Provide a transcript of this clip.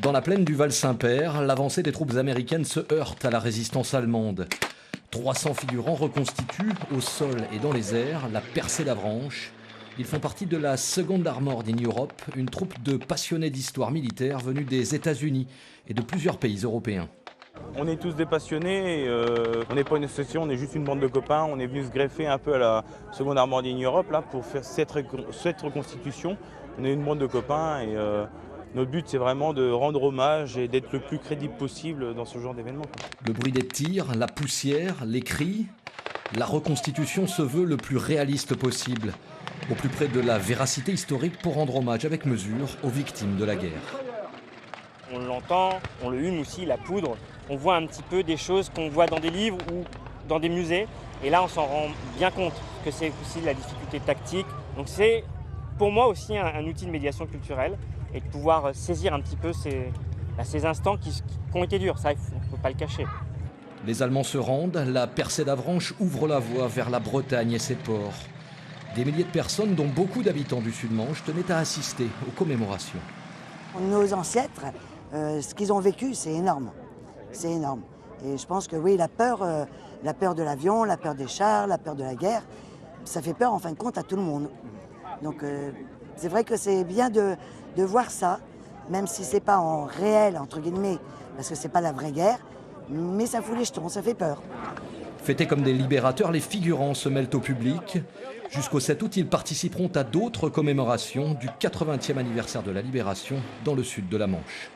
Dans la plaine du Val-Saint-Père, l'avancée des troupes américaines se heurte à la résistance allemande. 300 figurants reconstituent, au sol et dans les airs, la percée d'Avranches. Ils font partie de la Second Armored in Europe, une troupe de passionnés d'histoire militaire venus des États-Unis et de plusieurs pays européens. On est tous des passionnés, on n'est pas une association, on est juste une bande de copains. On est venu se greffer un peu à la Second Armored in Europe là, pour faire cette reconstitution. On est une bande de copains et notre but c'est vraiment de rendre hommage et d'être le plus crédible possible dans ce genre d'événement. Le bruit des tirs, la poussière, les cris, la reconstitution se veut le plus réaliste possible, au plus près de la véracité historique pour rendre hommage avec mesure aux victimes de la guerre. On l'entend, on le hume aussi, la poudre. On voit un petit peu des choses qu'on voit dans des livres ou dans des musées. Et là, on s'en rend bien compte que c'est aussi la difficulté tactique. Donc c'est pour moi aussi un outil de médiation culturelle et de pouvoir saisir un petit peu ces instants qui ont été durs. Ça, on ne peut pas le cacher. Les Allemands se rendent, la percée d'Avranches ouvre la voie vers la Bretagne et ses ports. Des milliers de personnes, dont beaucoup d'habitants du Sud-Manche, tenaient à assister aux commémorations. Nos ancêtres, ce qu'ils ont vécu, c'est énorme. C'est énorme. Et je pense que oui, la peur de l'avion, la peur des chars, la peur de la guerre, ça fait peur en fin de compte à tout le monde. Donc c'est vrai que c'est bien de voir ça, même si c'est pas en réel, entre guillemets, parce que c'est pas la vraie guerre, mais ça fout les jetons, ça fait peur. Fêtés comme des libérateurs, les figurants se mêlent au public. Jusqu'au 7 août, ils participeront à d'autres commémorations du 80e anniversaire de la Libération dans le sud de la Manche.